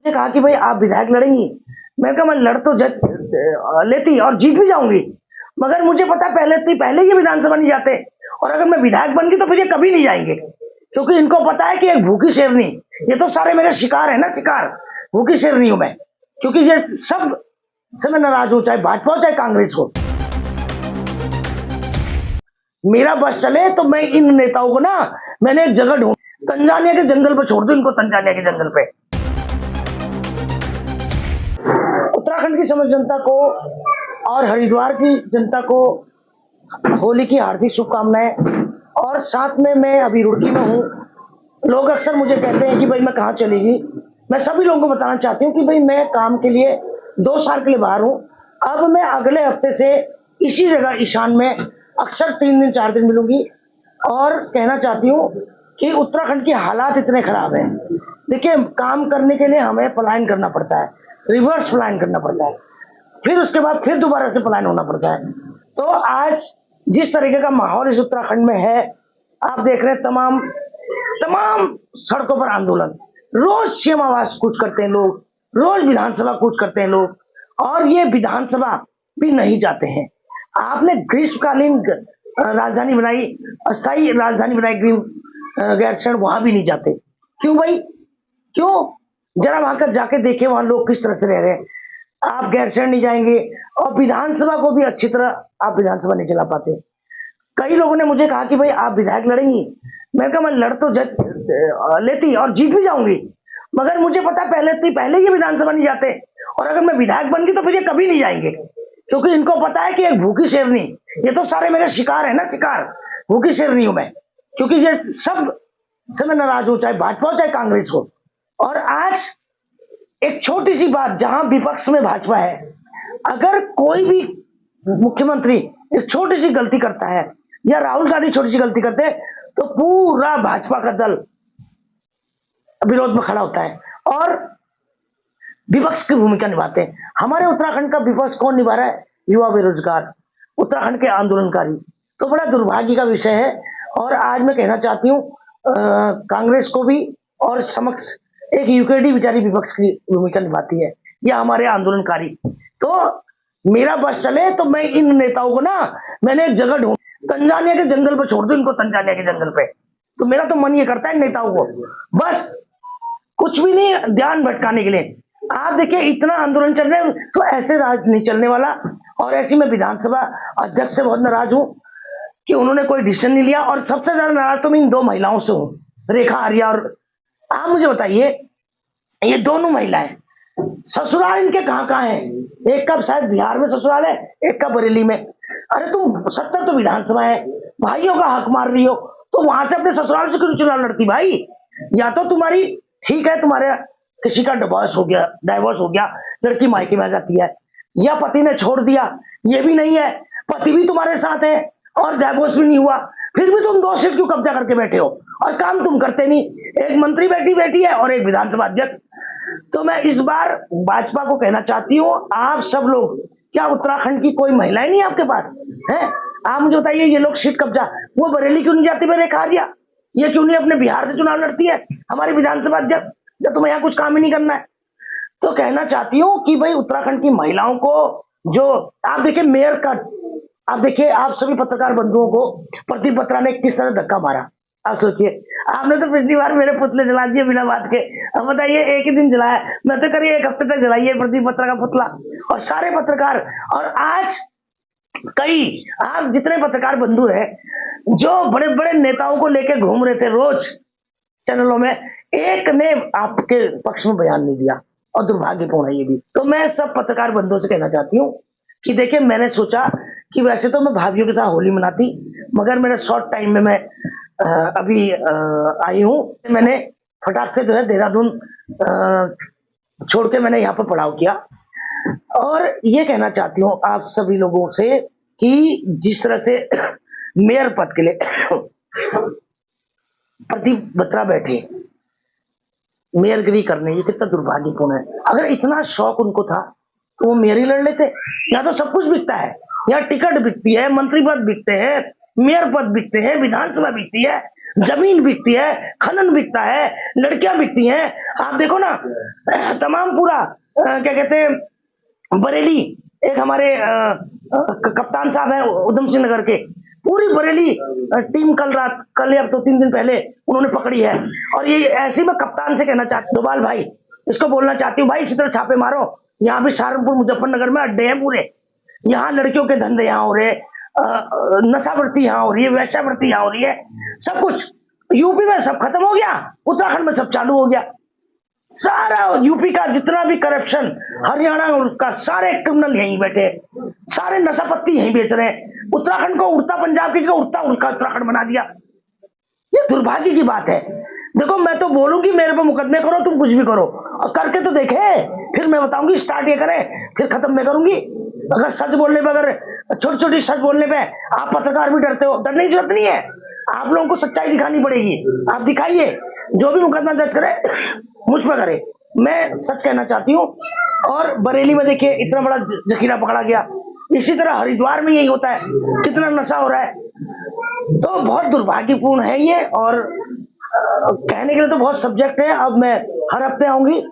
ने कहा कि भाई आप विधायक लड़ेंगी। मैंने कहा मैं लड़ तो लेती और जीत भी जाऊंगी, मगर मुझे पता पहले ये विधानसभा नहीं जाते, और अगर मैं विधायक बन गई तो फिर ये कभी नहीं जाएंगे, क्योंकि इनको पता है कि एक भूखी शेरनी, ये तो सारे मेरे शिकार है ना, शिकार। भूखी शेरनी हूं मैं, क्योंकि ये सब से मैं नाराज हूं, चाहे भाजपा हो चाहे कांग्रेस हो। मेरा बस चले तो मैं इन नेताओं को ना, मैंने एक जगह ढूंढ, तंजानिया के जंगल पे छोड़ दो इनको, तंजानिया के जंगल पे। उत्तराखंड की समस्त जनता को और हरिद्वार की जनता को होली की हार्दिक शुभकामनाएं। और साथ में मैं अभी रुड़की में हूँ। लोग अक्सर मुझे कहते हैं कि भाई मैं कहाँ चलेगी। मैं सभी लोगों को बताना चाहती हूँ कि भाई मैं काम के लिए 2 साल के लिए बाहर हूँ। अब मैं अगले हफ्ते से इसी जगह ईशान में अक्सर 3 दिन 4 दिन मिलूंगी, और कहना चाहती हूँ कि उत्तराखंड के हालात इतने खराब हैं। देखिए, काम करने के लिए हमें पलायन करना पड़ता है, रिवर्स पलायन करना पड़ता है, फिर उसके बाद फिर दोबारा से पलायन होना पड़ता है। तो आज जिस तरीके का माहौल इस उत्तराखंड में है, आप देख रहे हैं तमाम सड़कों पर आंदोलन, रोज सीएम आवास कूच करते हैं लोग, रोज विधानसभा कूच करते हैं लोग, और ये विधानसभा भी नहीं जाते हैं। आपने ग्रीष्मकालीन राजधानी बनाई, अस्थायी राजधानी बनाई गैरसैंण, वहां भी नहीं जाते। क्यों भाई, क्यों? जरा वहां कर जाके देखे वहां लोग किस तरह से रह रहे हैं। आप गैरसैंण नहीं जाएंगे, और विधानसभा को भी अच्छी तरह आप विधानसभा नहीं चला पाते। कई लोगों ने मुझे कहा कि भाई आप विधायक लड़ेंगी। मैंने कहा मैं लड़ तो लेती और जीत भी जाऊंगी, मगर मुझे पता पहले ये विधानसभा नहीं जाते, और अगर मैं विधायक बन गई तो फिर ये कभी नहीं जाएंगे, क्योंकि इनको पता है कि एक भूखी शेरनी, ये तो सारे मेरे शिकार है ना, शिकार। भूखी शेरनी हूं मैं, क्योंकि ये सब से मैं नाराज हूं, चाहे भाजपा हो चाहे कांग्रेस हो। और आज एक छोटी सी बात, जहां विपक्ष में भाजपा है, अगर कोई भी मुख्यमंत्री एक छोटी सी गलती करता है, या राहुल गांधी छोटी सी गलती करते हैं, तो पूरा भाजपा का दल विरोध में खड़ा होता है और विपक्ष की भूमिका निभाते हैं। हमारे उत्तराखंड का विपक्ष कौन निभा रहा है? युवा बेरोजगार, उत्तराखंड के आंदोलनकारी। तो बड़ा दुर्भाग्य का विषय है। और आज मैं कहना चाहती हूँ कांग्रेस को भी, और समक्ष एक यूकेडी बेचारी विपक्ष की भूमिका निभाती है, या हमारे आंदोलनकारी। तो मेरा बस चले तो मैं इन नेताओं को ना, मैंने एक जगह ढूंढ, तंजानिया के जंगल पे छोड़ दो इनको, तंजानिया के जंगल पे। तो मेरा तो मन ये करता है नेताओं को बस कुछ भी नहीं, ध्यान भटकाने के लिए। आप देखिए, इतना आंदोलन चल रहे हैं, तो ऐसे राज नहीं चलने वाला। और ऐसी मैं विधानसभा अध्यक्ष से बहुत नाराज हूं कि उन्होंने कोई डिसीजन नहीं लिया। और सबसे ज्यादा नाराज तो मैं इन 2 महिलाओं से हूं, रेखा आर्या। और आप मुझे बताइए, ये दोनों महिलाएं, ससुराल इनके कहां है? एक का शायद बिहार में ससुराल है, एक का बरेली में। अरे तुम 70 तो विधानसभा है, भाइयों का हक मार रही हो, तो वहां से अपने ससुराल से क्यों चुनाव लड़ती भाई? या तो तुम्हारी ठीक है, तुम्हारे किसी का डाइवोर्स हो गया, लड़की मायके में आ जाती है, या पति ने छोड़ दिया, ये भी नहीं है, पति भी तुम्हारे साथ है और डाइवोर्स भी नहीं हुआ, फिर भी तुम 2 सीट क्यों कब्जा करके बैठे हो और काम तुम करते नहीं? एक मंत्री बैठी है और एक विधानसभा अध्यक्ष। तो मैं इस बार भाजपा को कहना चाहती हूँ, आप सब लोग, क्या उत्तराखंड की कोई महिलाएं नहीं आपके पास है? आप मुझे बताइए, ये लोग सीट कब्जा, वो बरेली क्यों नहीं जाती मेरे कार्या? ये क्यों नहीं अपने बिहार से चुनाव लड़ती है हमारी विधानसभा अध्यक्ष, जब तुम्हें यहाँ कुछ काम ही नहीं करना है? तो कहना चाहती हूँ कि भाई उत्तराखंड की महिलाओं को, जो आप देखिए मेयर का, आप देखिए, आप सभी पत्रकार बंधुओं को प्रदीप बत्रा ने किस तरह धक्का मारा। आप सोचिए, आपने तो पिछली बार मेरे पुतले जला दिए बिना बात के। अब बताइए, एक ही दिन जलाया, मैं तो करिए 1 हफ्ते तक जलाइए प्रदीप बत्रा का पुतला, और सारे पत्रकार। और आज कई, आप जितने पत्रकार बंधु हैं जो बड़े बड़े नेताओं को लेके घूम रहे थे रोज चैनलों में, एक ने आपके पक्ष में बयान नहीं दिया, और दुर्भाग्यपूर्ण है ये भी। तो मैं सब पत्रकार बंधुओं से कहना चाहती हूँ कि देखिए, मैंने सोचा कि वैसे तो मैं भाभीियों के साथ होली मनाती, मगर मेरा शॉर्ट टाइम में मैं अभी आई हूँ। मैंने फटाक से जो है देहरादून छोड़ के मैंने यहाँ पर पड़ाव किया, और ये कहना चाहती हूँ आप सभी लोगों से कि जिस तरह से मेयर पद के लिए प्रदीप बत्रा बैठे मेयरगिरी करने, ये कितना दुर्भाग्यपूर्ण है। अगर इतना शौक उनको था तो वो मेयर ही लड़ लेते। यहाँ तो सब कुछ बिकता है, यहाँ टिकट बिकती है, मंत्री पद बिकते हैं, मेयर पद बिकते हैं, विधानसभा बिकती है, जमीन बिकती है, खनन बिकता है, लड़कियां बिकती हैं। आप देखो ना, तमाम पूरा क्या कहते हैं, बरेली, एक हमारे कप्तान साहब हैं उधम सिंह नगर के, पूरी बरेली टीम कल या तो 3 दिन पहले उन्होंने पकड़ी है। और ये ऐसी मैं कप्तान से कहना चाहती हूँ, डोभाल भाई, इसको बोलना चाहती हूँ, भाई इसी तरह छापे मारो। यहाँ भी सहारनपुर मुजफ्फरनगर में अड्डे हैं पूरे, यहाँ लड़कियों के धंधे यहाँ हो रहे, नशावृत्ति यहाँ हो रही है, वैश्यावृत्ति यहाँ हो रही है, सब कुछ यूपी में सब खत्म हो गया, उत्तराखंड में सब चालू हो गया। सारा यूपी का जितना भी करप्शन, हरियाणा का सारे क्रिमिनल यहीं बैठे, सारे नशापत्ती यहीं बेच रहे हैं। उत्तराखंड को उड़ता पंजाब की जगह उड़ता उसका उत्तराखंड बना दिया। ये दुर्भाग्य की बात है। देखो मैं तो बोलूंगी मेरे पे मुकदमे करो, तुम कुछ भी करो, और करके तो देखे, फिर मैं बताऊंगी, स्टार्ट ये करें फिर खत्म मैं करूंगी। अगर सच बोलने पे, अगर छोटी छोटी सच बोलने पे आप पत्रकार भी डरते हो, डरने की जरूरत नहीं है। आप लोगों को सच्चाई दिखानी पड़ेगी, आप दिखाइए, जो भी मुकदमा दर्ज करे मुझ पर करे। मैं सच कहना चाहती हूँ। और बरेली में देखिए इतना बड़ा जखीरा पकड़ा गया, इसी तरह हरिद्वार में यही होता है, कितना नशा हो रहा है। तो बहुत दुर्भाग्यपूर्ण है ये, और कहने के लिए तो बहुत सब्जेक्ट है। अब मैं हर हफ्ते आऊंगी।